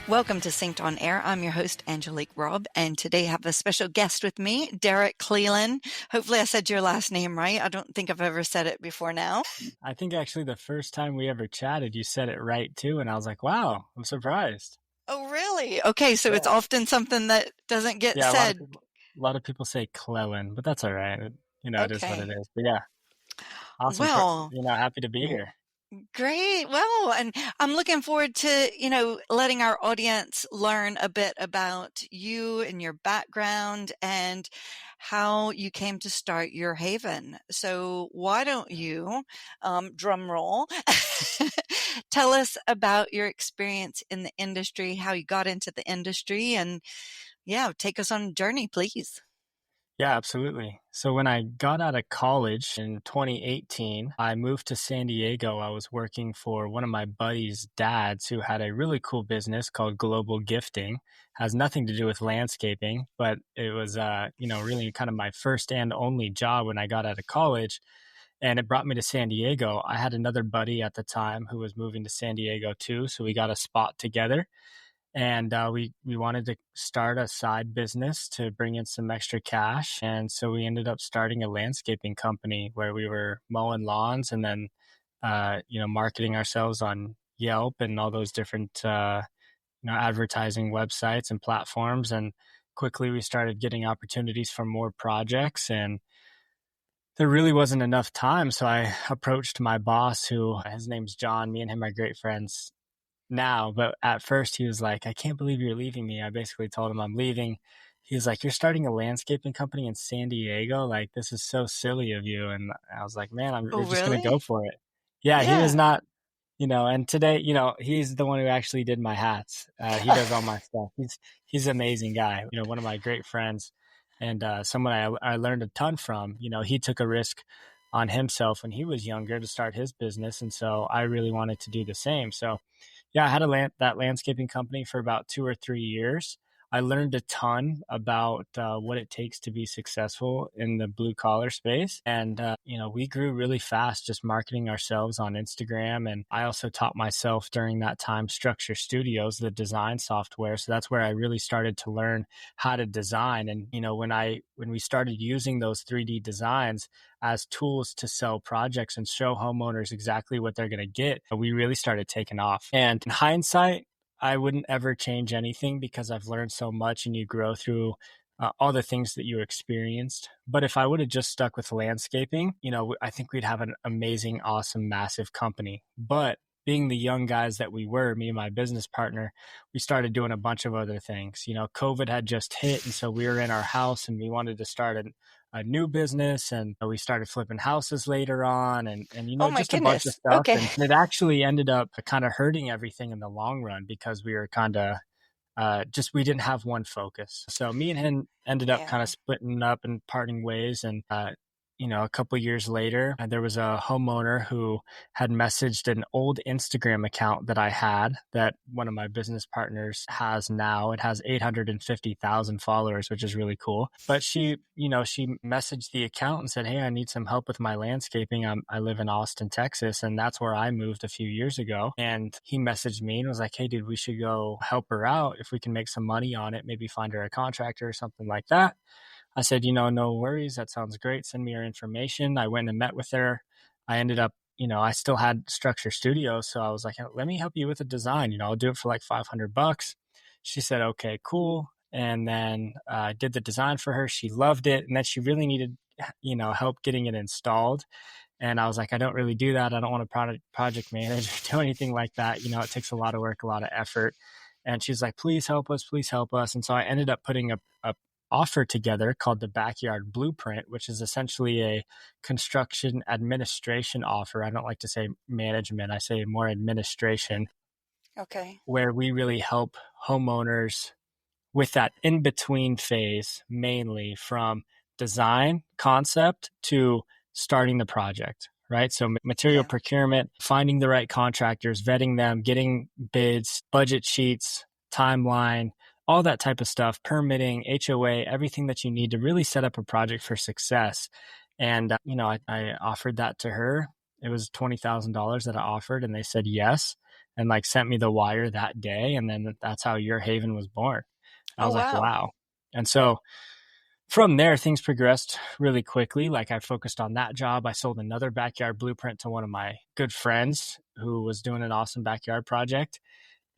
Welcome to Synced on Air. I'm your host, Angelique Robb, and today I have a special guest with me, Derek Clelan. Hopefully I said your last name right. I don't think I've ever said it before now. I think actually the first time we ever chatted, you said it right too. And I was like, wow, I'm surprised. Oh, really? Okay, so it's Yeah. often something that doesn't get Yeah. said. A lot of people say Clelan, but that's all right. It is what it Okay. is. But yeah, awesome. Well, Happy to be here. great. Well, and I'm looking forward to, letting our audience learn a bit about you and your background and how you came to start your Haven. So why don't you, drum roll, tell us about your experience in the industry, how you got into the industry, and take us on a journey, please. Yeah, absolutely. So when I got out of college in 2018, I moved to San Diego. I was working for one of my buddies' dads who had a really cool business called Global Gifting. Has nothing to do with landscaping, but it was, really kind of my first and only job when I got out of college. And it brought me to San Diego. I had another buddy at the time who was moving to San Diego too. So we got a spot together and we wanted to start a side business to bring in some extra cash, and so we ended up starting a landscaping company where we were mowing lawns and then marketing ourselves on Yelp and all those different advertising websites and platforms. And quickly we started getting opportunities for more projects, and there really wasn't enough time, so I approached my boss, who his name's John. Me and him are great friends now, but at first he was like, I can't believe you're leaving me. I basically told him I'm leaving. He was like, you're starting a landscaping company in San Diego? Like, this is so silly of you. And I was like, man, Oh, we're just going to go really? for it. Yeah, he was Yeah. not, and today, he's the one who actually did my hats. He does all my stuff. He's an amazing guy, one of my great friends, and someone I learned a ton from. He took a risk on himself when he was younger to start his business. And so I really wanted to do the same. So yeah, I had that landscaping company for about 2 or 3 years. I learned a ton about what it takes to be successful in the blue collar space. And, we grew really fast just marketing ourselves on Instagram. And I also taught myself during that time Structure Studios, the design software. So that's where I really started to learn how to design. And, when we started using those 3D designs as tools to sell projects and show homeowners exactly what they're going to get, we really started taking off. And in hindsight, I wouldn't ever change anything because I've learned so much, and you grow through all the things that you experienced. But if I would have just stuck with landscaping, I think we'd have an amazing, awesome, massive company. But being the young guys that we were, me and my business partner, we started doing a bunch of other things. COVID had just hit, and so we were in our house and we wanted to start a new business, and we started flipping houses later on, and Oh, my just a bunch of goodness. stuff. Okay. And it actually ended up kind of hurting everything in the long run because we were kind of we didn't have one focus. So me and him ended up kind Yeah. of splitting up and parting ways. And a couple years later, there was a homeowner who had messaged an old Instagram account that I had, that one of my business partners has now. It has 850,000 followers, which is really cool. But she messaged the account and said, hey, I need some help with my landscaping. I live in Austin, Texas, and that's where I moved a few years ago. And he messaged me and was like, hey, dude, we should go help her out. If we can make some money on it, maybe find her a contractor or something like that. I said, no worries. That sounds great. Send me your information. I went and met with her. I ended up, I still had Structure Studio. So I was like, let me help you with the design. I'll do it for like $500. She said, okay, cool. And then I did the design for her. She loved it. And then she really needed, help getting it installed. And I was like, I don't really do that. I don't want to project manage or do anything like that. It takes a lot of work, a lot of effort. And she's like, please help us, please help us. And so I ended up putting a offer together called the Backyard Blueprint, which is essentially a construction administration offer. I don't like to say management, I say more administration, Okay. where we really help homeowners with that in between phase, mainly from design concept to starting the project, right? So material Yeah. procurement, finding the right contractors, vetting them, getting bids, budget sheets, timeline, all that type of stuff, permitting, HOA, everything that you need to really set up a project for success. And, I offered that to her. It was $20,000 that I offered, and they said yes. and like sent me the wire that day. And then that's how Your Haven was born. And I Oh, was like, wow. wow. And so from there, things progressed really quickly. Like I focused on that job. I sold another backyard blueprint to one of my good friends who was doing an awesome backyard project.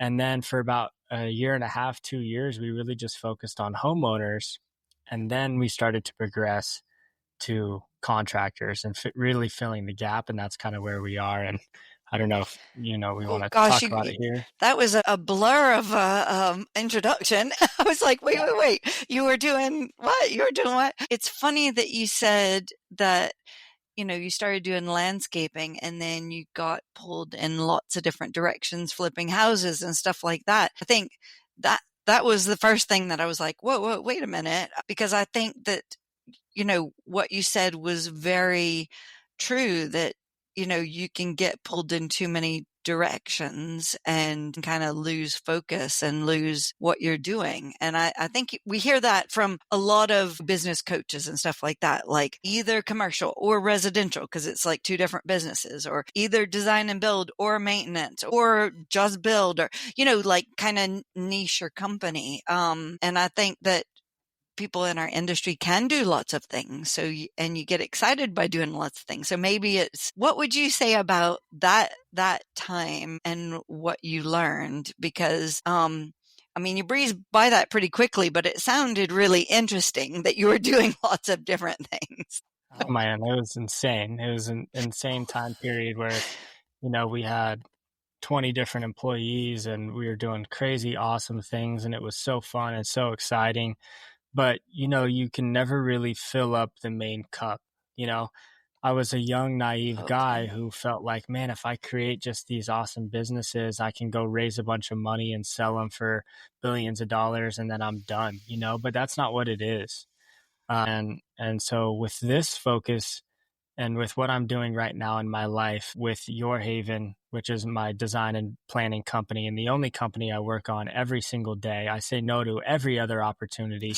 And then for about a year and a half, 2 years, we really just focused on homeowners. And then we started to progress to contractors and really filling the gap. And that's kind of where we are. And I don't know if, we Oh want to gosh, talk about it here. that was a blur of a introduction. I was like, wait, wait, wait. You were doing what? You were doing what? It's funny that you said that, you started doing landscaping and then you got pulled in lots of different directions, flipping houses and stuff like that. I think that was the first thing that I was like, whoa, whoa, wait a minute. Because I think that, what you said was very true that, you can get pulled in too many directions and kind of lose focus and lose what you're doing. And I think we hear that from a lot of business coaches and stuff like that, like either commercial or residential, because it's like two different businesses, or either design and build or maintenance or just build, or, like kind of niche or company. And I think that people in our industry can do lots of things. So, and you get excited by doing lots of things. So maybe what would you say about that time and what you learned? Because, I mean, you breezed by that pretty quickly, but it sounded really interesting that you were doing lots of different things. Oh man, it was insane. It was an insane time period where, we had 20 different employees and we were doing crazy awesome things, and it was so fun and so exciting. But you can never really fill up the main cup. you know I was a young naive guy Okay. who felt like, man, if I create just these awesome businesses, I can go raise a bunch of money and sell them for billions of dollars and then I'm done. But that's not what it is. And so with this focus, and with what I'm doing right now in my life with Your Haven, which is my design and planning company, and the only company I work on every single day, I say no to every other opportunity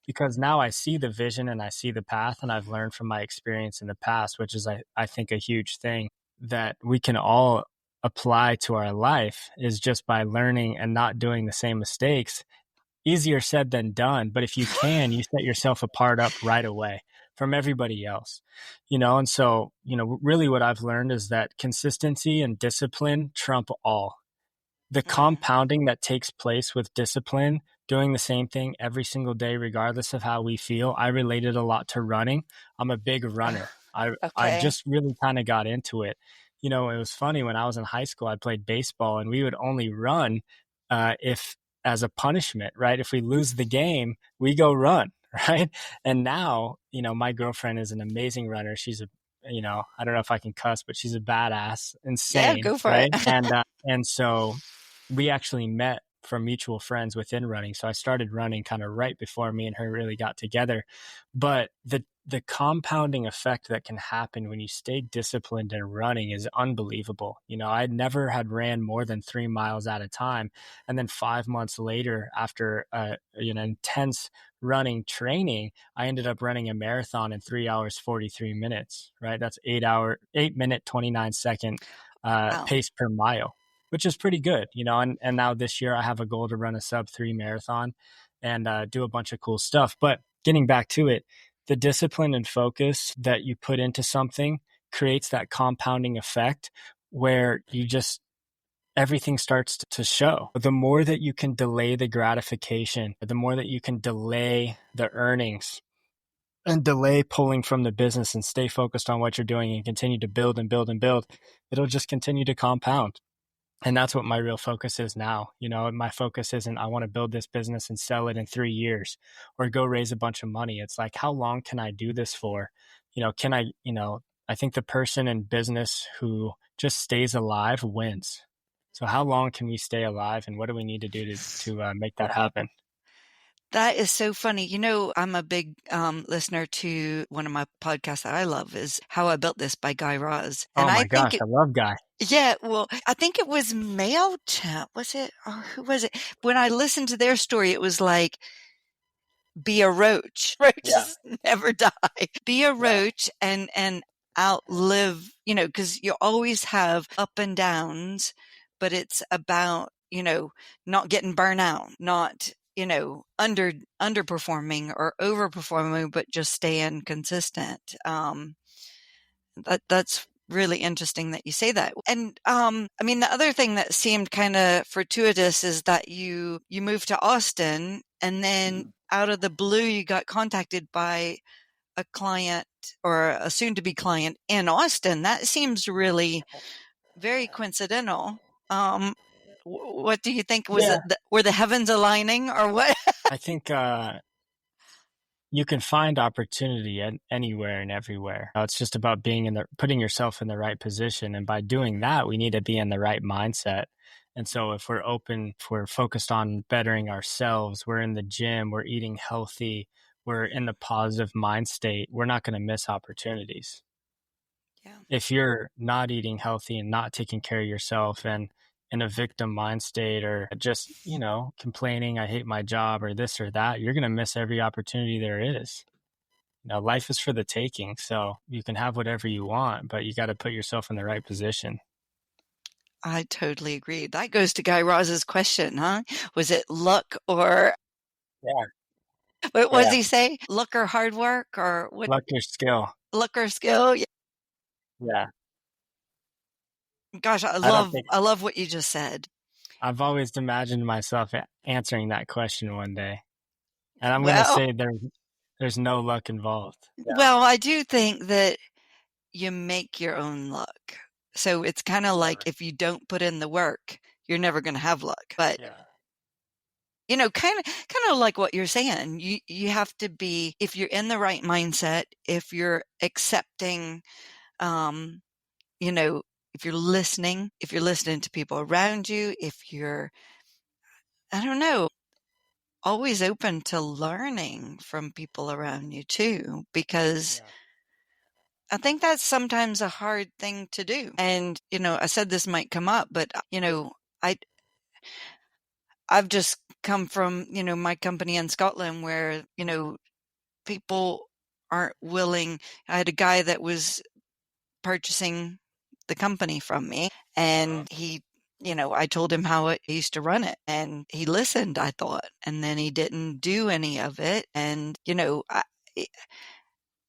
because now I see the vision and I see the path, and I've learned from my experience in the past, which is, I think, a huge thing that we can all apply to our life is just by learning and not doing the same mistakes. Easier said than done, but if you can, you set yourself apart up right away from everybody else. And so, really what I've learned is that consistency and discipline trump all. The Mm, compounding that takes place with discipline, doing the same thing every single day, regardless of how we feel. I related a lot to running. I'm a big runner. I okay. just really kind of got into it. It was funny when I was in high school, I played baseball and we would only run if as a punishment, right? If we lose the game, we go run, right? And now, my girlfriend is an amazing runner. She's I don't know if I can cuss, but she's a badass, Yeah, insane, go for it. right? And so we actually met from mutual friends within running. So I started running kind of right before me and her really got together. But the compounding effect that can happen when you stay disciplined in running is unbelievable. I never had ran more than 3 miles at a time. And then 5 months later, after intense running training, I ended up running a marathon in 3 hours, 43 minutes, right? That's 8 minute, 29 second Wow. pace per mile, which is pretty good. And now this year I have a goal to run a sub 3 marathon and do a bunch of cool stuff. But getting back to it, the discipline and focus that you put into something creates that compounding effect where everything starts to show. The more that you can delay the gratification, the more that you can delay the earnings and delay pulling from the business and stay focused on what you're doing and continue to build and build and build, it'll just continue to compound. And that's what my real focus is now. My focus isn't, I want to build this business and sell it in 3 years or go raise a bunch of money. It's like, how long can I do this for? Can I think the person in business who just stays alive wins. So how long can we stay alive, and what do we need to do to make that happen? That is so funny. I'm a big listener to one of my podcasts that I love is How I Built This by Guy Raz. And Oh I my think gosh, I love Guy. yeah, well, I think it was MailChimp, was it? Or who was it? When I listened to their story, it was like, be a roach. Yeah, Roaches never die. Be a yeah, roach and outlive, because you always have up and downs, but it's about, not getting burnt out, not, underperforming or overperforming, but just staying consistent. That's really interesting that you say that. And I mean, the other thing that seemed kind of fortuitous is that you moved to Austin, and then out of the blue you got contacted by a client or a soon to be client in Austin. That seems really very coincidental. What do you think? Was Yeah, it were the heavens aligning or what? I think you can find opportunity anywhere and everywhere. It's just about putting yourself in the right position, and by doing that, we need to be in the right mindset. And so, if we're focused on bettering ourselves, we're in the gym, we're eating healthy, we're in the positive mind state, we're not going to miss opportunities. Yeah. If you're not eating healthy and not taking care of yourself and in a victim mind state, or just, complaining, I hate my job or this or that, you're going to miss every opportunity there is. Life is for the taking. So you can have whatever you want, but you got to put yourself in the right position. I totally agree. That goes to Guy Raz's question, huh? Was it luck or Yeah. what does Yeah. he say? Luck or hard work or what? Luck or skill. Luck or skill? Yeah. Yeah. Gosh, I I don't love think I love what you just said. I've always imagined myself answering that question one day. And I'm going to Well, say there's no luck involved. Yeah. well, I do think that you make your own luck. So it's kind of like Sure. if you don't put in the work, you're never going to have luck. But Yeah. kind of like what you're saying. You have to be, if you're in the right mindset, if you're accepting, um, you know, if you're listening to people around you, if you're, I don't know, always open to learning from people around you too, because Yeah. I think that's sometimes a hard thing to do. And, I said this might come up, but, I, I've just come from, my company in Scotland where, people aren't willing. I had a guy that was purchasing the company from me, and I told him how he used to run it, and he listened, I thought, and then he didn't do any of it. And,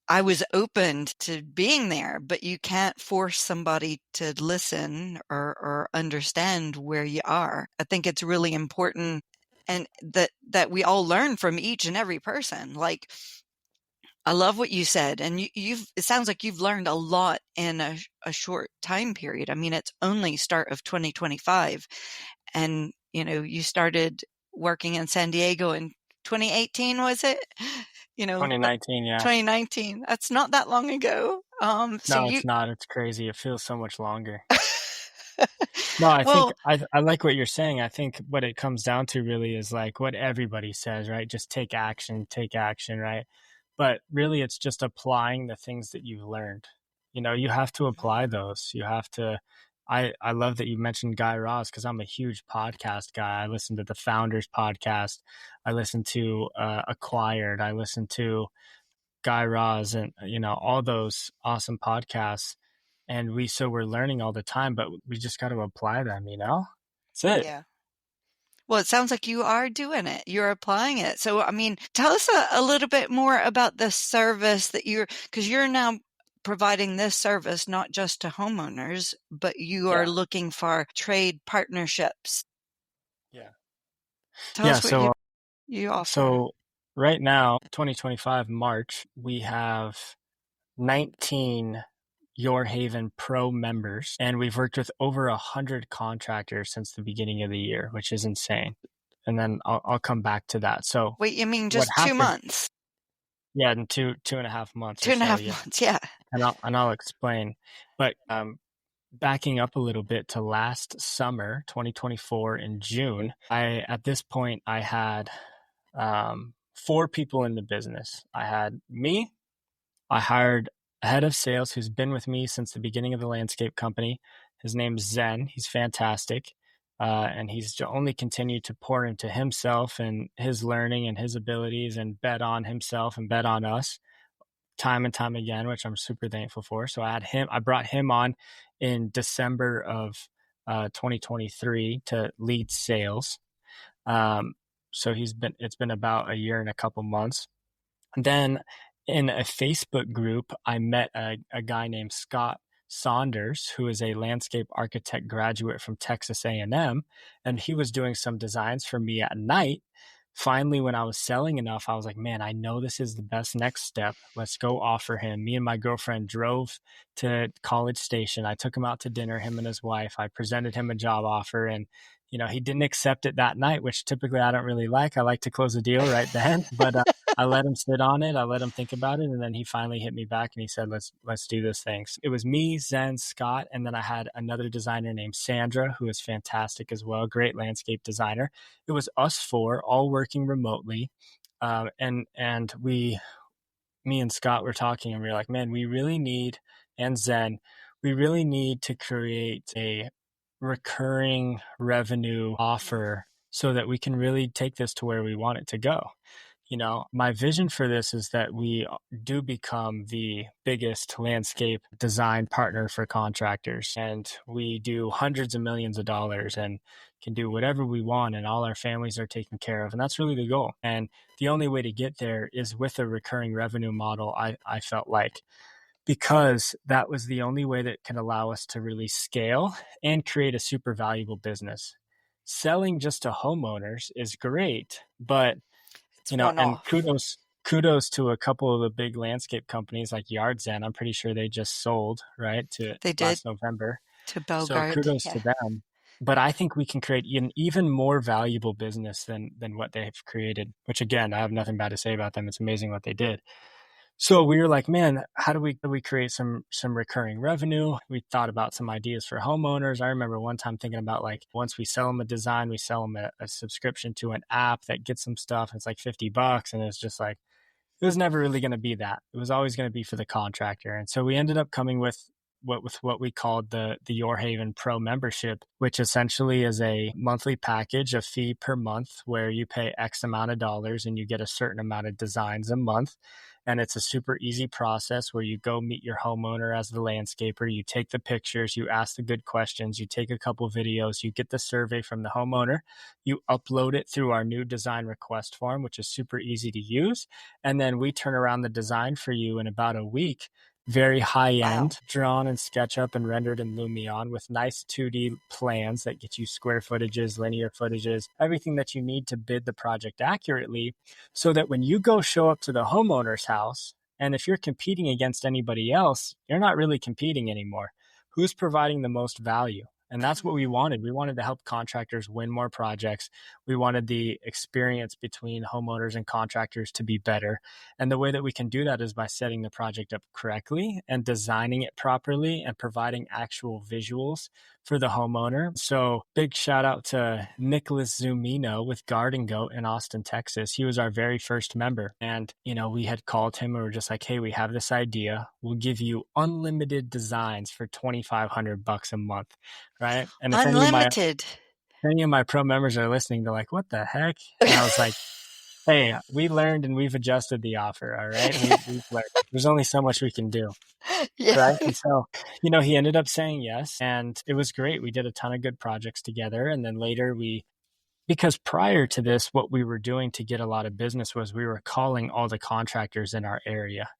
I was open to being there, but you can't force somebody to listen or understand where you are. I think it's really important, and that we all learn from each and every person. Like, I love what you said, and it sounds like you've learned a lot in a short time period. I mean, it's only start of 2025, and you started working in San Diego in 2018, was it? 2019. Yeah. 2019. That's not that long ago. So No, you, it's not. It's crazy. It feels so much longer. No, I think well, I like what you're saying. I think what it comes down to really is like what everybody says, right? Just take action, right? But really it's just applying the things that you've learned. You have to apply those. You have to I love that you mentioned Guy Raz because I'm a huge podcast guy. I listen to the Founders podcast. I listen to Acquired. I listen to Guy Raz and all those awesome podcasts, and we're learning all the time, but we just got to apply them. That's it. yeah. Well, it sounds like you are doing it. You're applying it. So, I mean, tell us a little bit more about the service because you're now providing this service not just to homeowners, but you are Yeah. looking for trade partnerships. Yeah. Tell Yeah. us what So, you offer. so right now, 2025 March, we have 19 Your Haven Pro members, and we've worked with over 100 contractors since the beginning of the year, which is insane. And then I'll come back to that. So Wait, you mean what just two happened? months? Yeah, in 2.5 months Two or and a so. half Yeah. months. Yeah. And I'll explain. But backing up a little bit to last summer, 2024 in June, at this point I had four people in the business. I had me. I hired a head of sales who's been with me since the beginning of the landscape company. His name's Zen. He's fantastic. And he's only continued to pour into himself and his learning and his abilities and bet on himself and bet on us time and time again, which I'm super thankful for. So I brought him on in December of 2023 to lead sales. Um, so it's been about a year and a couple months. Then in a Facebook group, I met a guy named Scott Saunders, who is a landscape architect graduate from Texas A&M, and he was doing some designs for me at night. Finally, when I was selling enough, I was like, man, I know this is the best next step. Let's go offer him. Me and my girlfriend drove to College Station. I took him out to dinner, him and his wife. I presented him a job offer, and he didn't accept it that night, which typically I don't really like. I like to close a deal right then, but I let him sit on it. I let him think about it, and then he finally hit me back and he said, "Let's do this thing." So it was me, Zen, Scott, and then I had another designer named Sandra, who is fantastic as well, great landscape designer. It was us four, all working remotely, and me and Scott were talking, and we were like, "Man, we really need," and Zen, we really need to create a recurring revenue offer so that we can really take this to where we want it to go. My vision for this is that we do become the biggest landscape design partner for contractors, and we do hundreds of millions of dollars and can do whatever we want, and all our families are taken care of. And that's really the goal. And the only way to get there is with a recurring revenue model, I felt like, because that was the only way that can allow us to really scale and create a super valuable business. Selling just to homeowners is great, but It's and one-off. kudos to a couple of the big landscape companies like Yardzen. I'm pretty sure they just sold, right, to They did last November. to So Belgard. kudos Yeah. to them. But I think we can create an even more valuable business than what they've created, which again, I have nothing bad to say about them. It's amazing what they did. So we were like, man, how do we create some recurring revenue? We thought about some ideas for homeowners. I remember one time thinking about, like, once we sell them a design, we sell them a subscription to an app that gets them stuff. It's like $50, and it's just like, it was never really going to be that. It was always going to be for the contractor. And so we ended up coming with what we called the Your Haven Pro membership, which essentially is a monthly package, a fee per month, where you pay X amount of dollars and you get a certain amount of designs a month. And it's a super easy process where you go meet your homeowner as the landscaper. You take the pictures, you ask the good questions, you take a couple videos, you get the survey from the homeowner, you upload it through our new design request form, which is super easy to use. And then we turn around the design for you in about a week, very high Wow. end, drawn in SketchUp and rendered in Lumion with nice 2D plans that get you square footages, linear footages, everything that you need to bid the project accurately, so that when you go show up to the homeowner's house, and if you're competing against anybody else, you're not really competing anymore. Who's providing the most value? And that's what we wanted. We wanted to help contractors win more projects. We wanted the experience between homeowners and contractors to be better. And the way that we can do that is by setting the project up correctly and designing it properly and providing actual visuals for the homeowner. So big shout out to Nicholas Zumino with Garden Goat in Austin, Texas. He was our very first member. And, we had called him and we were just like, hey, we have this idea. We'll give you unlimited designs for $2,500 a month. Right. And if Unlimited. any of my pro members are listening, they're like, what the heck? And I was like, hey, we learned and we've adjusted the offer. All right. We've learned. There's only so much we can do. Yeah. Right. And so, he ended up saying yes. And it was great. We did a ton of good projects together. And then later because prior to this, what we were doing to get a lot of business was we were calling all the contractors in our area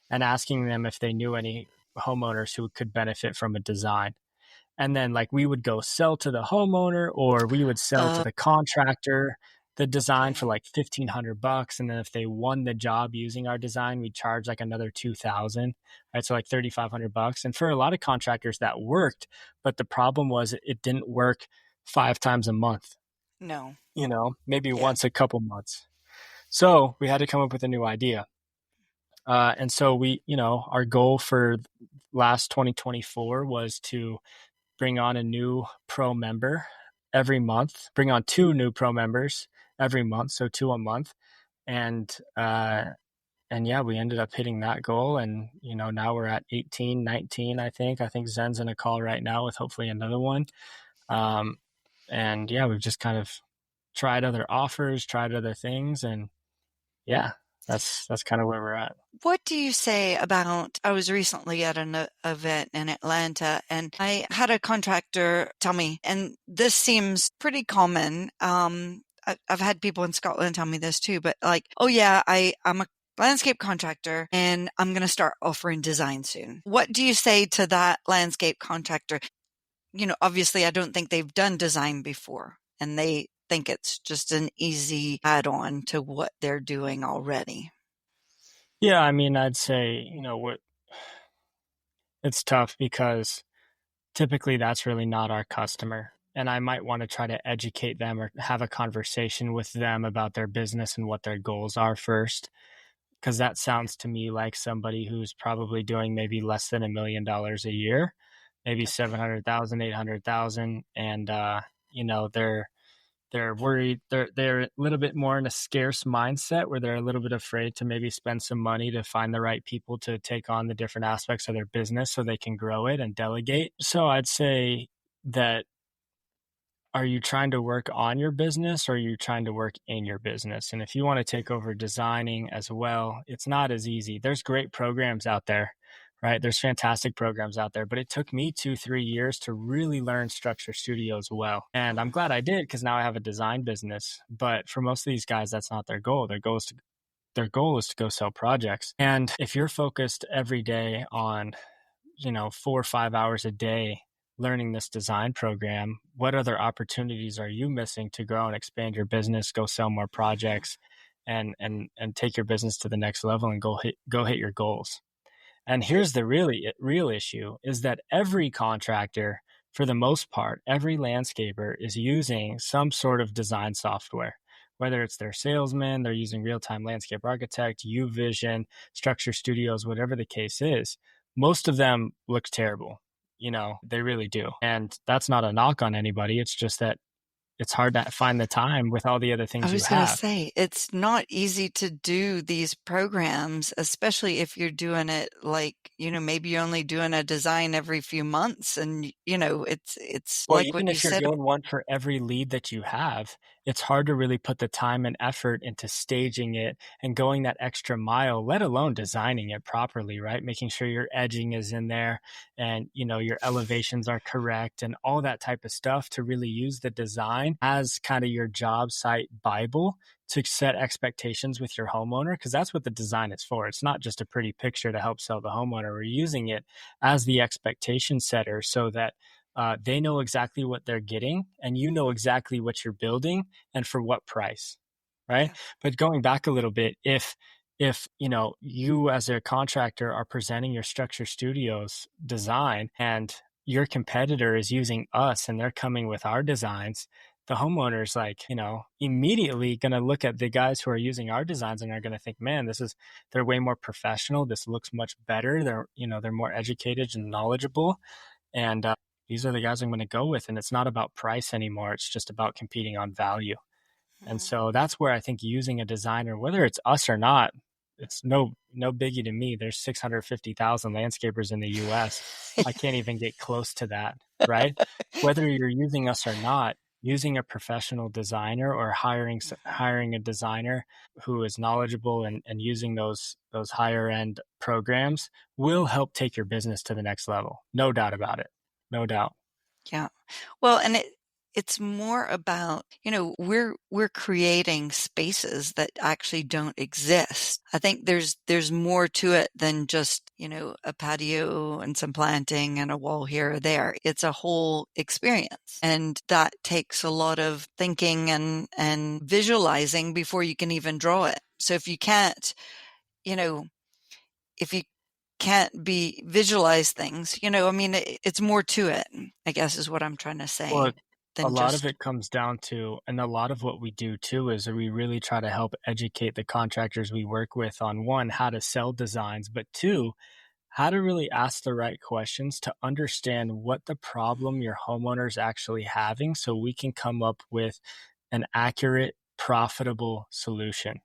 and asking them if they knew any homeowners who could benefit from a design. And then, like, we would go sell to the homeowner, or we would sell to Uh, the contractor the design for okay. like $1,500. And then if they won the job using our design, we'd charge like another 2,000, right? So like $3,500. And for a lot of contractors that worked, but the problem was it didn't work 5 times a month, No. maybe Yeah. once a couple months. So we had to come up with a new idea. And so our goal for last 2024 was to bring on a new pro member every month, bring on 2 new pro members every month, so 2 a month. And yeah, we ended up hitting that goal. And now we're at 18, 19, I think. I think Zen's in a call right now with hopefully another one. Um, and yeah, we've just kind of tried other offers, tried other things, and yeah. That's kind of where we're at. What do you say about, I was recently at an event in Atlanta and I had a contractor tell me, and this seems pretty common. I've had people in Scotland tell me this too, but like, oh yeah, I'm a landscape contractor and I'm going to start offering design soon. What do you say to that landscape contractor? Obviously I don't think they've done design before and they think it's just an easy add-on to what they're doing already. Yeah, I mean, I'd say, what it's tough because typically that's really not our customer. And I might want to try to educate them or have a conversation with them about their business and what their goals are first. Because that sounds to me like somebody who's probably doing maybe less than $1 million a year, maybe Okay. 700,000, 800,000, and they're worried. They're a little bit more in a scarce mindset where they're a little bit afraid to maybe spend some money to find the right people to take on the different aspects of their business so they can grow it and delegate. So I'd say that, are you trying to work on your business or are you trying to work in your business? And if you want to take over designing as well, it's not as easy. There's great programs out there, right? There's fantastic programs out there, but it took me 2, 3 years to really learn Structure Studios well. And I'm glad I did because now I have a design business. But for most of these guys, that's not their goal. Their goal is to go sell projects. And if you're focused every day on 4 or 5 hours a day learning this design program, what other opportunities are you missing to grow and expand your business, go sell more projects, and take your business to the next level and go hit your goals? And here's the really real issue is that every contractor, for the most part, every landscaper is using some sort of design software. Whether it's their salesman, they're using real-time landscape architect, UVision, Structure Studios, whatever the case is. Most of them look terrible. They really do. And that's not a knock on anybody. It's just that it's hard to find the time with all the other I things you was going to have. say, it's not easy to do these programs, especially if you're doing it like, maybe you're only doing a design every few months and, it's Well, like even what you if you're said. doing one for every lead that you have, it's hard to really put the time and effort into staging it and going that extra mile, let alone designing it properly, right? Making sure your edging is in there and, your elevations are correct and all that type of stuff to really use the design as kind of your job site Bible to set expectations with your homeowner, because that's what the design is for. It's not just a pretty picture to help sell the homeowner. We're using it as the expectation setter so that they know exactly what they're getting and you know exactly what you're building and for what price, right? Yeah. But going back a little bit, if you as a contractor are presenting your Structure Studios design and your competitor is using us and they're coming with our designs, the homeowner's like, immediately going to look at the guys who are using our designs and are going to think, man, they're way more professional. This looks much better. They're more educated and knowledgeable. And these are the guys I'm going to go with. And it's not about price anymore. It's just about competing on value. And Mhm. so that's where I think using a designer, whether it's us or not, it's no biggie to me. There's 650,000 landscapers in the US. I can't even get close to that, right? Whether you're using us or not, using a professional designer or hiring a designer who is knowledgeable and using those higher end programs will help take your business to the next level. No doubt about it. No doubt. Yeah. Well, and it's more about, we're creating spaces that actually don't exist. I think there's more to it than just, a patio and some planting and a wall here or there. It's a whole experience. And that takes a lot of thinking and visualizing before you can even draw it. So you know, if you can't be visualize things, I mean, it's more to it, I guess is what I'm trying to Well, say a than lot of just, it comes down to, and a lot of what we do too, is we really try to help educate the contractors we work with on one, how to sell designs, but two, how to really ask the right questions to understand what the problem your homeowner's actually having so we can come up with an accurate, profitable solution,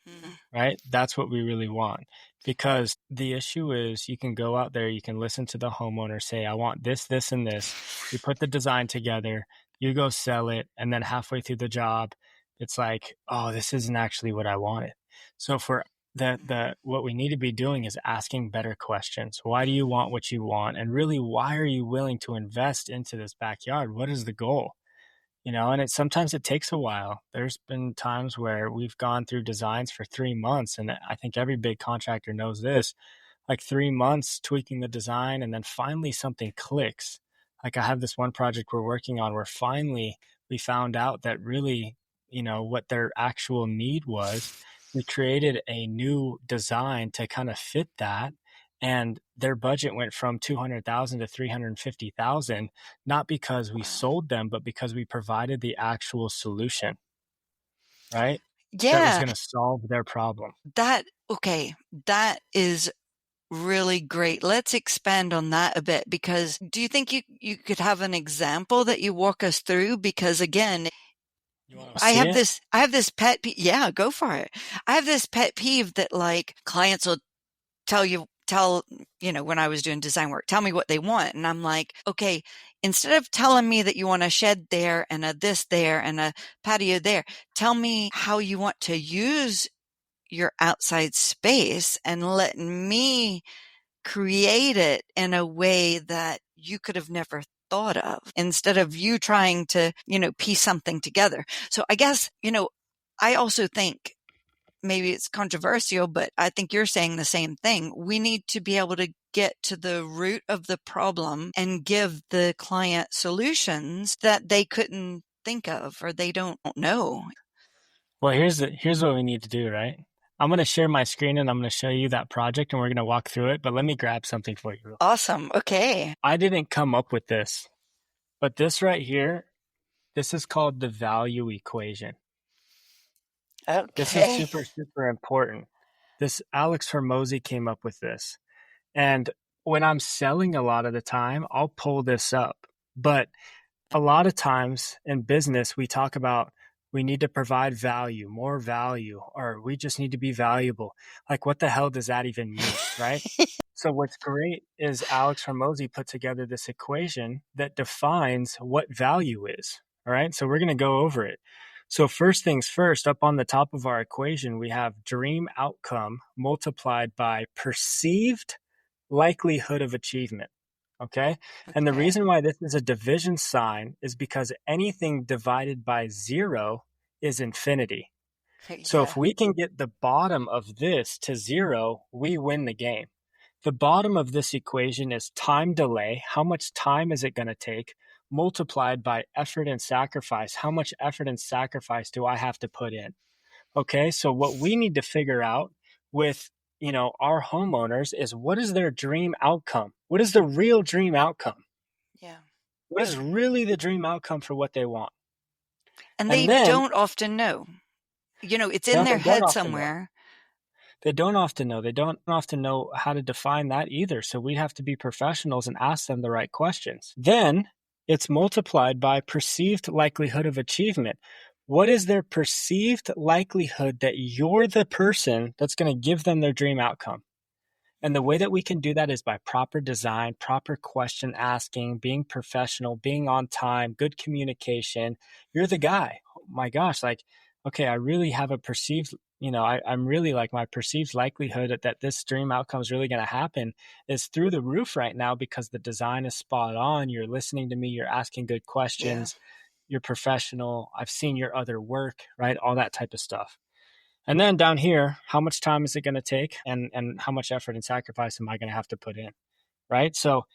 mm, right? That's what we really want. Because the issue is you can go out there, you can listen to the homeowner say, I want this, this, and this. You put the design together, you go sell it, and then halfway through the job, it's like, oh, this isn't actually what I wanted. So for the what we need to be doing is asking better questions. Why do you want what you want? And really, why are you willing to invest into this backyard? What is the goal? And sometimes it takes a while. There's been times where we've gone through designs for 3 months, and I think every big contractor knows this, like 3 months tweaking the design, and then finally something clicks. Like I have this one project we're working on where finally we found out that really, what their actual need was. We created a new design to kind of fit that. And their budget went from 200,000 to 350,000, not because we Wow. sold them, but because we provided the actual solution, right? That was Yeah, going to solve their problem. okay, that is really great. Let's expand on that a bit because do you think you could have an example that you walk us through? Because again, You want to see it? I have this pet peeve. Yeah, go for it. I have this pet peeve that like clients will tell, when I was doing design work, tell me what they want. And I'm like, okay, instead of telling me that you want a shed there and a this there and a patio there, tell me how you want to use your outside space and let me create it in a way that you could have never thought of instead of you trying to, piece something together. So I guess, I also think maybe it's controversial, but I think you're saying the same thing. We need to be able to get to the root of the problem and give the client solutions that they couldn't think of or they don't know. Well, here's what we need to do, right? I'm going to share my screen and I'm going to show you that project and we're going to walk through it, but let me grab something for you. Awesome. Okay. I didn't come up with this, but this right here, this is called the value equation. This is Okay. super, super important. This Alex Hormozy came up with this. And when I'm selling a lot of the time, I'll pull this up. But a lot of times in business, we talk about we need to provide value, more value, or we just need to be valuable. Like, what the hell does that even mean, right? So, what's great is Alex Hormozy put together this equation that defines what value is. All right. So, we're going to go over it. So, first things first, up on the top of our equation, we have dream outcome multiplied by perceived likelihood of achievement. Okay. And the Okay. reason why this is a division sign is because anything divided by zero is infinity. So if Yeah. we can get the bottom of this to zero, we win the game. The bottom of this equation is time delay. How much time is it going to take? Multiplied by effort and sacrifice. How much effort and sacrifice do I have to put in? Okay, so what we need to figure out with our homeowners is what is their dream outcome? What is the real dream outcome? Yeah. What is really the dream outcome for what they want? And And they then, don't often know. It's in no, their they don't head often know. somewhere. They don't often know. They don't often know how to define that either. So we have to be professionals and ask them the right questions. Then it's multiplied by perceived likelihood of achievement. What is their perceived likelihood that you're the person that's going to give them their dream outcome? And the way that we can do that is by proper design, proper question asking, being professional, being on time, good communication. You're the guy. Oh my gosh, like, okay, I really have a perceived, I'm really like my perceived likelihood that this dream outcome is really going to happen is through the roof right now because the design is spot on. You're listening to me, you're asking good Yeah. questions, you're professional. I've seen your other work, right? All that type of stuff. And then down here, how much time is it going to take and how much effort and sacrifice am I going to have to put in, right? So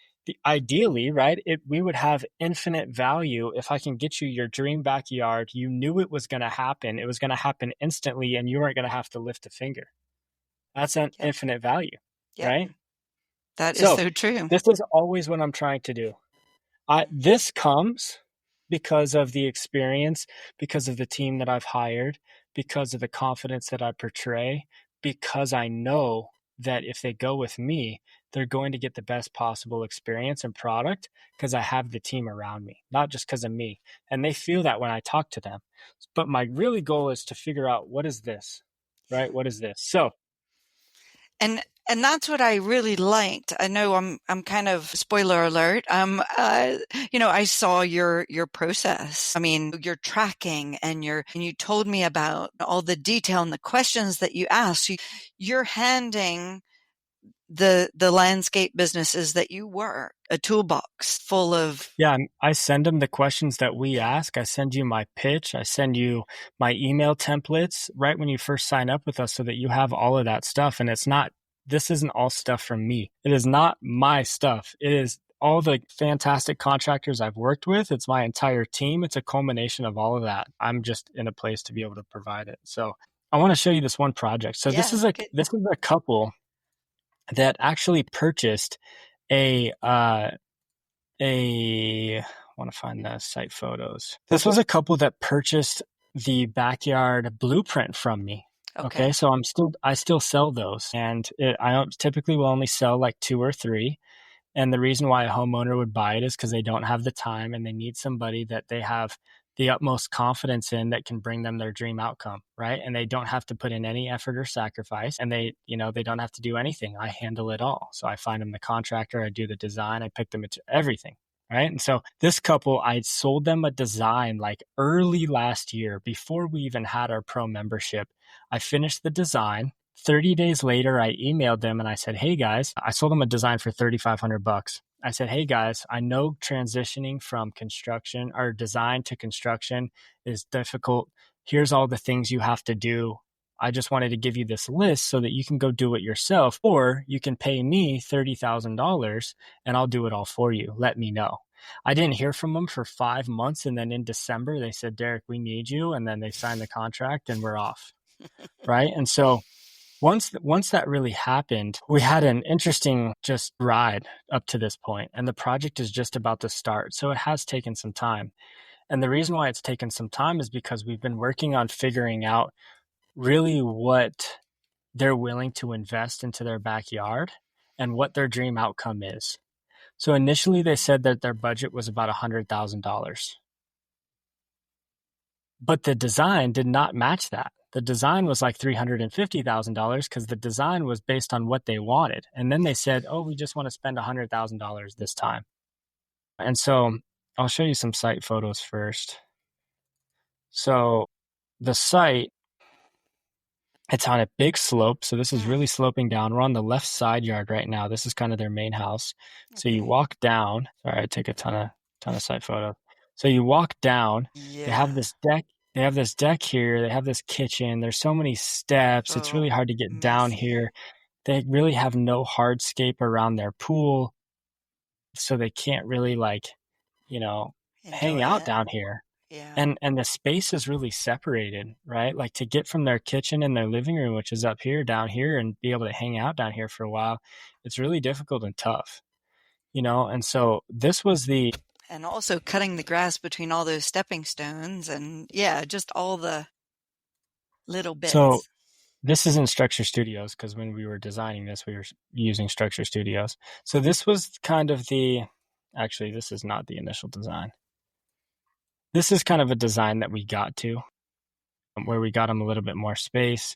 ideally, right, we would have infinite value if I can get you your dream backyard. You knew it was going to happen. It was going to happen instantly and you weren't going to have to lift a finger. That's an Yep. infinite value, Yep. right? That is So so true. this is always what I'm trying to do. This comes because of the experience, because of the team that I've hired, because of the confidence that I portray, because I know that if they go with me, they're going to get the best possible experience and product because I have the team around me, not just because of me. And they feel that when I talk to them. But my really goal is to figure out what is this, Yeah. right? What is this? So And And that's what I really liked. I know I'm kind of spoiler alert. I saw your process. I mean, your tracking and you told me about all the detail and the questions that you asked. You're handing the landscape businesses that you work a toolbox full of. Yeah, I send them the questions that we Yeah. ask. I send you my pitch. I send you my email templates right when you first sign up with us so that you have all of that stuff. And this isn't all stuff from me. It is not my stuff. It is all the fantastic contractors I've worked with. It's my entire team. It's a culmination of all of that. I'm just in a place to be able to provide it. So I want to show you this one project. So Yeah. Good. this is a couple that actually purchased a I want to find the site photos. This was a couple that purchased the backyard blueprint from me. Okay, Okay. so I still sell those, and I don't typically will only sell like two or three. And the reason why a homeowner would buy it is because they don't have the time and they need somebody that they have the utmost confidence in that can bring them their dream outcome, right? And they don't have to put in any effort or sacrifice, and they don't have to do anything. I handle it all. So I find them the contractor, I do the design, I pick them into everything, right? And so this couple, I sold them a design like early last year before we even had our pro membership. I finished the design. 30 days later, I emailed them and I said, "Hey guys," I sold them a design for $3,500. I said, "Hey guys, I know transitioning from construction or design to construction is difficult. Here's all the things you have to do. I just wanted to give you this list so that you can go do it yourself, or you can pay me $30,000 and I'll do it all for you. Let me know." I didn't hear from them for 5 months. And then in December, they said, "Derek, we need you." And then they signed the contract and we're off. Right. And so once that really happened, we had an interesting just ride up to this point, and the project is just about to start. So it has taken some time. And the reason why it's taken some time is because we've been working on figuring out really what they're willing to invest into their backyard and what their dream outcome is. So initially they said that their budget was about $100,000. But the design did not match that. The design was like $350,000 because the design was based on what they wanted. And then they said, "Oh, we just want to spend $100,000 this time." And so I'll show you some site photos first. So the site, it's on a big slope. So this is really sloping down. We're on the left side yard right now. This is kind of their main house. So you Okay. walk down. Sorry, I take a ton of site photos. So you walk down. They have Yeah. this deck. They have this deck here. They have this kitchen. There's so many steps. It's Oh, really hard to get down messy. here. They really have no hardscape around their pool, so they can't really you know, hang Enjoy out it. down here. Yeah. And the space is really separated, right? Like to get from their kitchen and their living room, which is up here, down here, and be able to hang out down here for a while, it's really difficult and tough, And so this was the And also cutting the grass between all those stepping stones and yeah, just all the little so bits. this is in Structure Studios because when we were designing this, we were using Structure Studios. So this was kind of actually, this is not the initial design. This is kind of a design that we got to where we got them a little bit more space.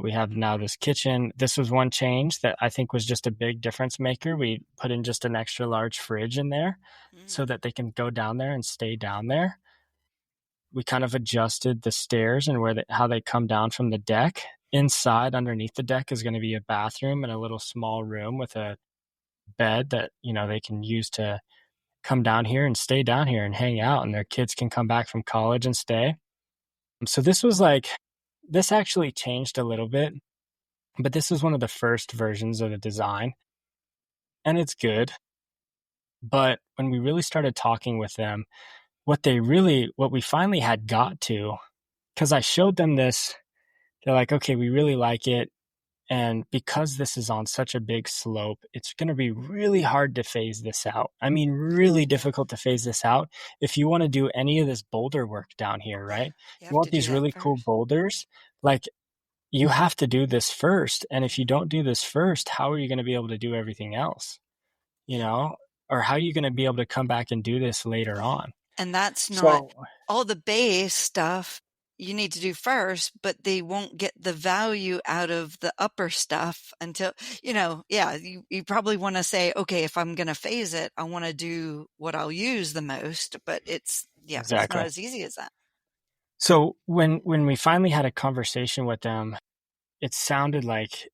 We have now this kitchen. This was one change that I think was just a big difference maker. We put in just an extra large fridge in there so that they can go down there and stay down there. We kind of adjusted the stairs and how they come down from the deck. Inside, underneath the deck, is going to be a bathroom and a little small room with a bed that they can use to come down here and stay down here and hang out, and their kids can come back from college and stay. So this actually changed a little bit, but this is one of the first versions of the design, and it's good. But when we really started talking with them, what we finally had got to, because I showed them this, they're like, "Okay, we really like it. And because this is on such a big slope, it's going to be really hard to phase this out. I mean, really Yeah. difficult to phase this out. If you want to do any of this boulder work down here, Yeah. right? You You have want to do these that really cool first. boulders, like you have to do this first. And if you don't do this first, how are you going to be able to do everything else? You Yeah. know, or how are you going to be able to come back and do this later on? And that's not So all the base stuff. you need to do first, but they won't get the value out of the upper stuff until, yeah, you probably want to say, okay, if I'm going to phase it, I want to do what I'll use the most, but yeah, it's not Exactly. as easy as that. So when we finally had a conversation with them, it sounded like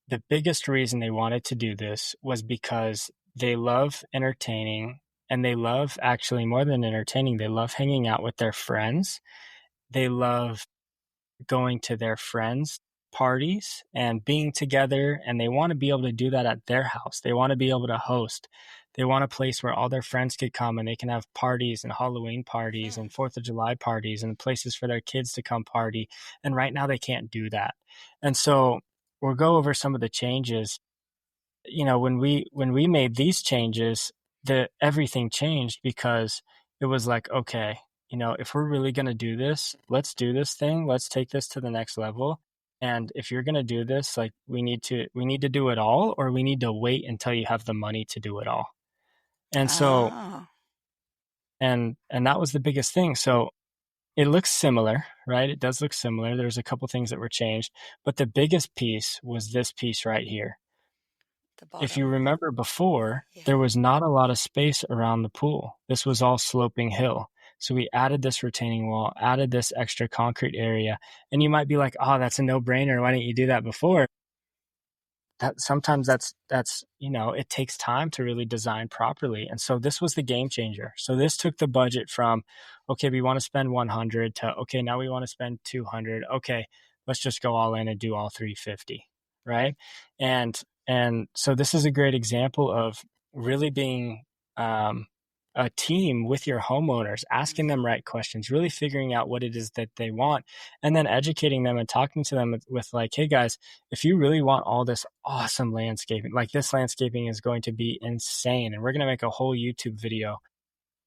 the biggest reason they wanted to do this was because they love entertaining, and they love, actually more than entertaining, they love hanging out with their friends. They love going to their friends' parties and being together, and they want to be able to do that at their house. They want to be able to host. They want a place where all their friends could come and they can have parties and Halloween parties Hmm. and 4th of July parties and places for their kids to come party. And right now they can't do that. And so we'll go over some of the changes. When we made these changes, the everything changed, because it was like, okay, if we're really going to do this, let's do this thing, let's take this to the next level. And if you're going to do this, like, we need to do it all, or we need to wait until you have the money to do it all. And so, Oh, and that was the biggest thing. So it looks similar, right? It does look similar. There's a couple things that were changed, but the biggest piece was this piece right here. the If you bottom. remember before, Yeah. there was not a lot of space around the pool. This was all sloping hill. So we added this retaining wall, added this extra concrete area. And you might be like, oh, that's a no-brainer. Why didn't you do that before? That sometimes that's it takes time to really design properly. And so this was the game changer. So this took the budget from, okay, we want to spend 100, to, okay, now we want to spend 200. Okay, let's just go all in and do all 350, right? And so this is a great example of really being um, a team with your homeowners, asking them Hmm. right questions, really figuring out what it is that they want, and then educating them and talking to them with like, hey guys, if you really want all this awesome landscaping, like, this landscaping is going to be insane. And we're going to make a whole YouTube video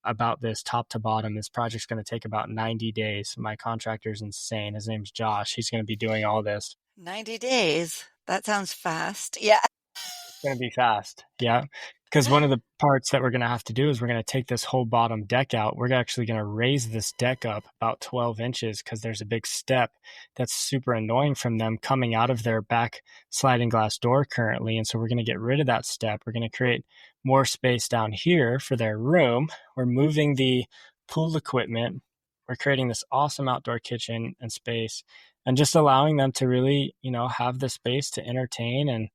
about this top to bottom. This project's going to take about 90 days. My contractor's insane. His name's Josh. He's going to be doing all this. 90 days. That sounds fast. Yeah. It's going to be fast. Yeah. Because one of the parts that we're going to have to do is we're going to take this whole bottom deck out. We're actually going to raise this deck up about 12 inches, because there's a big step that's super annoying from them coming out of their back sliding glass door currently. And so we're going to get rid of that step. We're going to create more space down here for their room. We're moving the pool equipment. We're creating this awesome outdoor kitchen and space, and just allowing them to really, have the space to entertain, and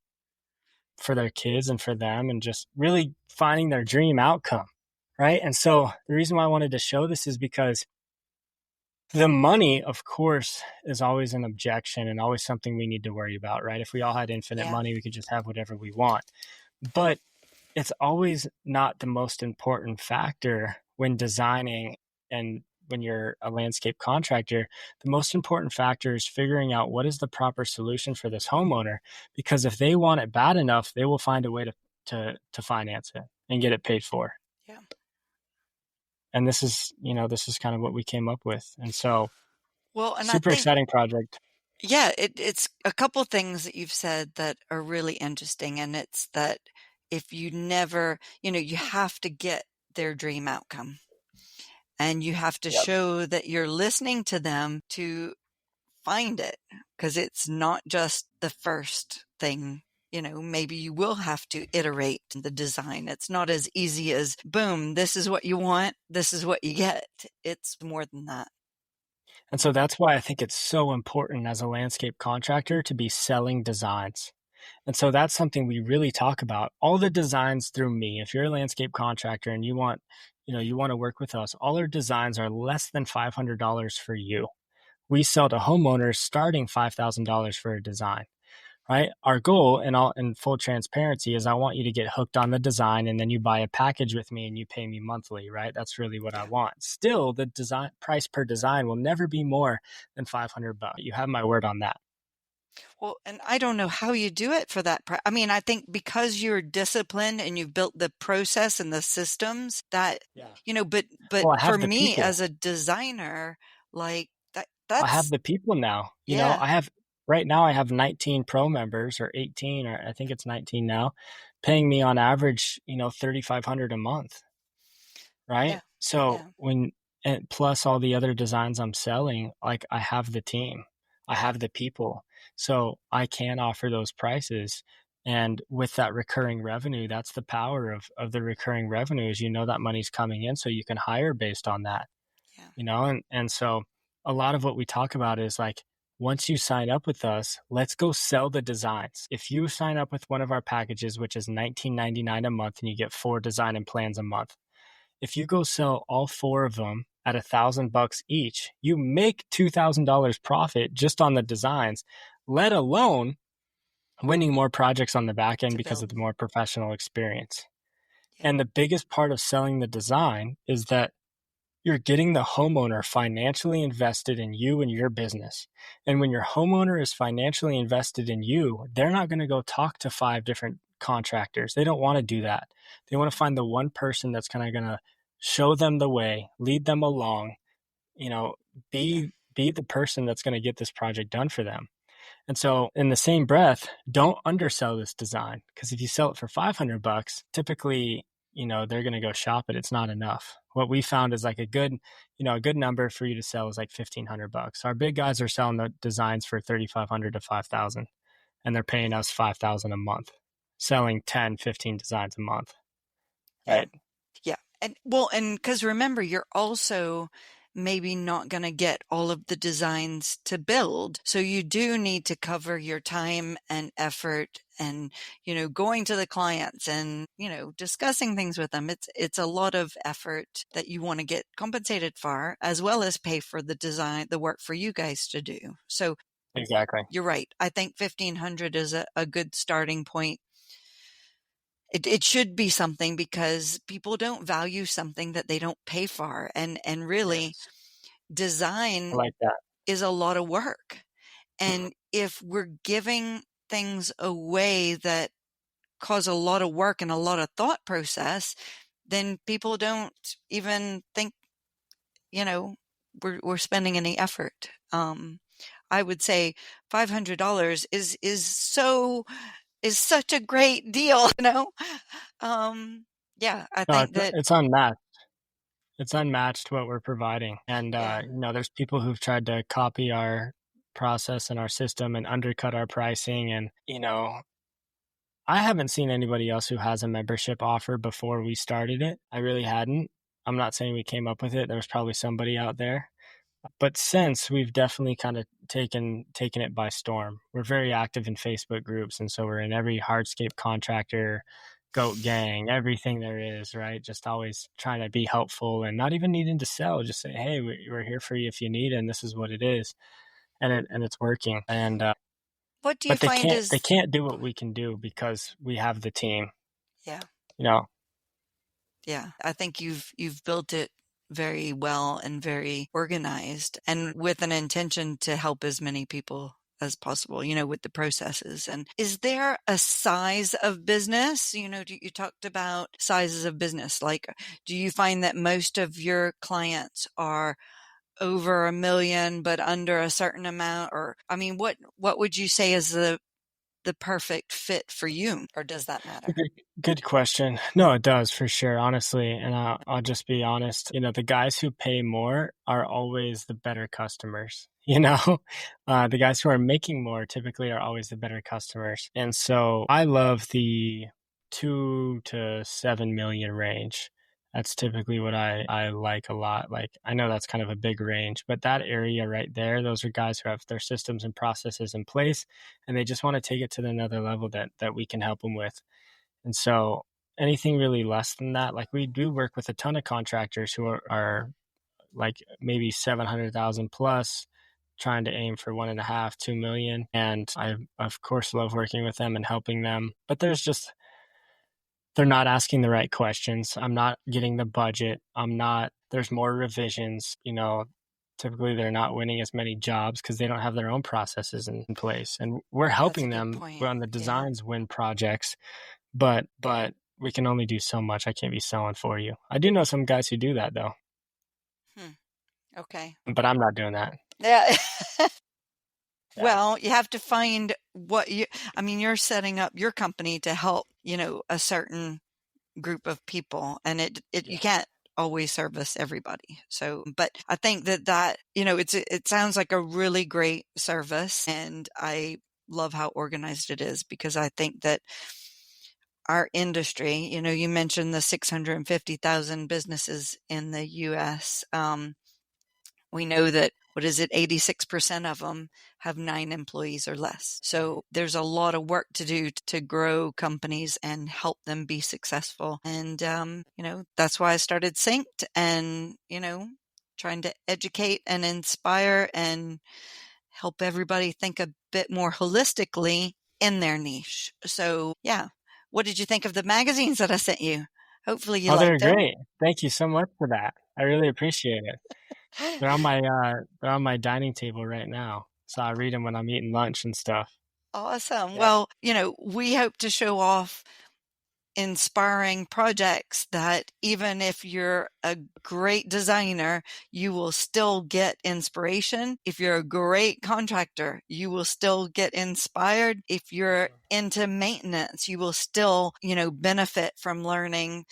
for their kids and for them, and just really finding their dream outcome. Right. And so the reason why I wanted to show this is because the money, of course, is always an objection and always something we need to worry about. Right. If we all had infinite Yeah. money, we could just have whatever we want. But it's always not the most important factor when designing, and when you're a landscape contractor. The most important factor is figuring out what is the proper solution for this homeowner, because if they want it bad enough, they will find a way to finance it and get it paid for. Yeah. And this is kind of what we came up with. And so, Well, and I super think, exciting project. yeah, it's a couple things that you've said that are really interesting. And it's that if you never, you have to get their dream outcome, and you have to Yep. show that you're listening to them to find it, because it's not just the first thing. Maybe you will have to iterate the design. It's not as easy as, boom, this is what you want, this is what you get. It's more than that. And so that's why I think it's so important as a landscape contractor to be selling designs. And so that's something we really talk about. All the designs through me, if you're a landscape contractor and you want to work with us, all our designs are less than $500 for you. We sell to homeowners starting $5,000 for a design, right? Our goal, in full transparency, is I want you to get hooked on the design, and then you buy a package with me and you pay me monthly, right? That's really what I Yeah. want. Still, the design price per design will never be more than $500. You have my word on that. Well, and I don't know how you do it for that. I mean, I think because you're disciplined and you've built the process and the systems that, Yeah. but Well, I for have the me people. as a designer, like that, I have that's, the people now. yeah, I have right now I have 19 pro members, or 18, or I think it's 19 now, paying me on average, 3,500 a month, right? yeah, So yeah. And plus all the other designs I'm selling, like I have the team, I Yeah. have the people. So I can offer those prices. And with that recurring revenue, that's the power of the recurring revenue is that money's coming in so you can hire based on that, Yeah. and so a lot of what we talk about is like once you sign up with us, let's go sell the designs. If you sign up with one of our packages, which is $19.99 a month, and you get 4 design and plans a month, if you go sell all 4 of them at $1,000 each, you make $2,000 profit just on the designs, let alone winning more projects on the back end To because of build. the more professional experience. Yeah. And the biggest part of selling the design is that you're getting the homeowner financially invested in you and your business. And when your homeowner is financially invested in you, they're not going to go talk to 5 different contractors. They don't want to do that. They want to find the one person that's kind of going to show them the way, lead them along, you know, Yeah. be the person that's going to get this project done for them. And so, in the same breath, don't undersell this design because if you sell it for $500, typically, they're going to go shop it. It's not enough. What we found is like a good number for you to sell is like $1,500. Our big guys are selling the designs for 3,500 to 5,000, and they're paying us 5,000 a month, selling 10, 15 designs a month, Yeah. right? Yeah. And because remember, you're also maybe not going to get all of the designs to build. So you do need to cover your time and effort and, going to the clients and, discussing things with them. It's a lot of effort that you want to get compensated for, as well as pay for the work for you guys to do. So Exactly. you're right. I think 1,500 is a good starting point. It should be something because people don't value something that they don't pay for. And really, Yes. I design like that. is a lot of work. And if we're giving things away that cause a lot of work and a lot of thought process, then people don't even think, you know, we're spending any effort. I would say $500 is such a great deal, Yeah, I No, think that, it's unmatched. It's unmatched what we're providing. And, yeah, there's people who've tried to copy our process and our system and undercut our pricing. And, I haven't seen anybody else who has a membership offer before we started it. I really hadn't. I'm not saying we came up with it. There was probably somebody out there. But since we've definitely kind of taken it by storm. We're very active in Facebook groups, and so we're in every hardscape contractor, goat gang, everything there is, right? Just always trying to be helpful and not even needing to sell. Just say, hey, we're here for you if you need it, and this is what it is, and it's working. And what do you but they find can't is, they can't do what we can do because we have the team. yeah, You know, yeah, I think you've built it very well and very organized and with an intention to help as many people as possible, with the processes. And is there a size of business? You talked about sizes of business. Like, do you find that most of your clients are over 1 million, but under a certain amount? Or, I mean, what would you say is the perfect fit for you? Or does that matter? good question. No, it does for sure, honestly. And I'll just be honest. The guys who pay more are always the better customers. The guys who are making more typically are always the better customers. And so I love the 2 to 7 million range. That's typically what I like a lot. Like, I know that's kind of a big range, but that area right there, those are guys who have their systems and processes in place, and they just want to take it to another level that we can help them with. And so anything really less than that, like we do work with a ton of contractors who are like maybe 700,000 plus, trying to aim for 1.5, 2 million. And I, of course, love working with them and helping them. But they're not asking the right questions. I'm not getting the budget. There's more revisions. Typically they're not winning as many jobs because they don't have their own processes in place. And we're That's a helping good them point. on the Yeah. designs win projects, but we can only do so much. I can't be selling for you. I do know some guys who do that though, Hmm. Okay. but I'm not doing that. Yeah. Yeah. Well, you have to find I mean, you're setting up your company to help, a certain group of people, and you Yes. can't always service everybody. So, but I think that, it sounds like a really great service, and I love how organized it is, because I think that our industry, you mentioned the 650,000 businesses in the US. We know that, what is it, 86% of them have 9 employees or less. So there's a lot of work to do to grow companies and help them be successful. And, that's why I started Synced, and, trying to educate and inspire and help everybody think a bit more holistically in their niche. So, yeah. What did you think of the magazines that I sent you? Hopefully you Oh, they're liked them. great. Thank you so much for that. I really appreciate it. They're on my dining table right now. So I read them when I'm eating lunch and stuff. Awesome. Yeah. Well, we hope to show off inspiring projects that, even if you're a great designer, you will still get inspiration. If you're a great contractor, you will still get inspired. If you're into maintenance, you will still, benefit from learning.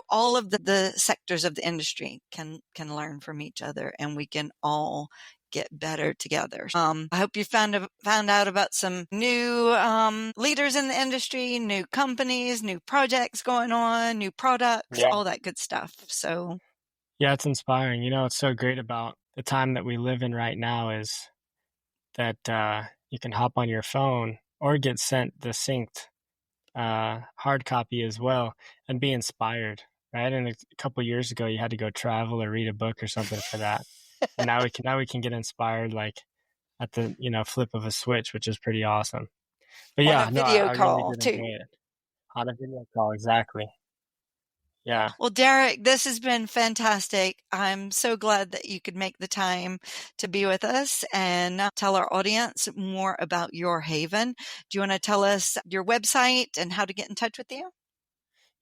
All of the sectors of the industry can learn from each other, and we can all get better together. I hope you found out about some new leaders in the industry, new companies, new projects going on, new products, Yeah. all that good stuff. So, Yeah, it's inspiring. What's so great about the time that we live in right now is that you can hop on your phone or get sent the synced hard copy as well and be inspired, right? And a couple years ago, you had to go travel or read a book or something for that. And now we can get inspired like at the flip of a switch, which is pretty awesome. But on a yeah, no, video I really call did too. enjoy it. On a video call, exactly. Yeah. Well, Derek, this has been fantastic. I'm so glad that you could make the time to be with us and tell our audience more about Your Haven. Do you want to tell us your website and how to get in touch with you?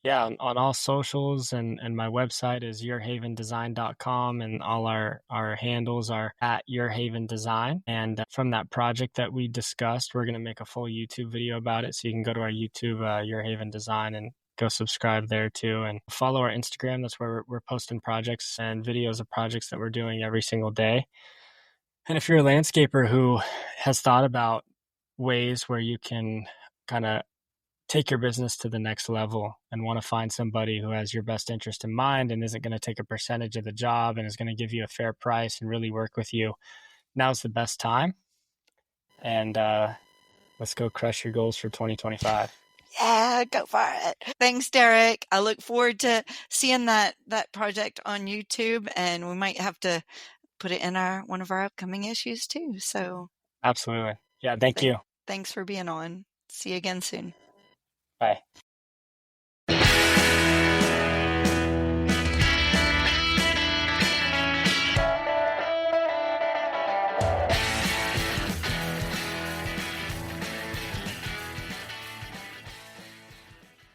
Yeah, on all socials, and my website is yourhavendesign.com, and all our handles are at yourhavendesign. And from that project that we discussed, we're going to make a full YouTube video about it. So you can go to our YouTube, Your Haven Design, and go subscribe there too. And follow our Instagram. That's where we're posting projects and videos of projects that we're doing every single day. And if you're a landscaper who has thought about ways where you can kind of take your business to the next level and want to find somebody who has your best interest in mind and isn't going to take a percentage of the job and is going to give you a fair price and really work with you, now's the best time. And let's go crush your goals for 2025. Yeah, go for it. Thanks, Derek. I look forward to seeing that project on YouTube, and we might have to put it in our one of our upcoming issues too. So, Absolutely. Yeah, thank th- you. thanks for being on. See you again soon. Bye.